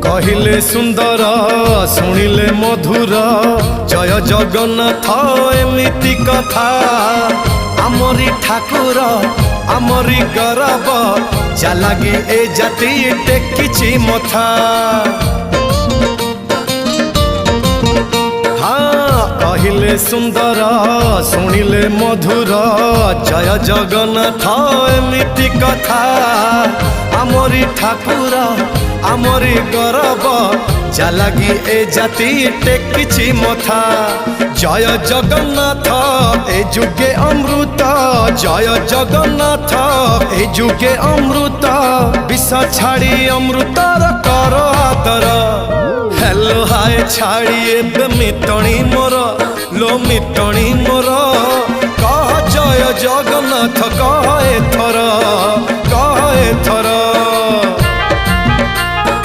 कहिले सुंदर शुणिले मधुर जय जगन्नाथ एमिति कथा आमरी ठाकुर आमरी गौरव जालागी ए जाति टेकिछि मथा। हाँ कहिले सुंदर शुणिले मधुर जय जगन्नाथ एमिति कथा आमरी ठाकुर आमरी गौरव जालागी ए जाति टेकिछि मथा। जय जगन्नाथ ए जुगे अमृत जय जगन्नाथ ए जुगे अमृत विष छाड़ी अमृतर कर आदर। हेलो हाय छाड़ी एबे मिटणी मोर लो मिटणी मोर कह जय जगन्नाथ कह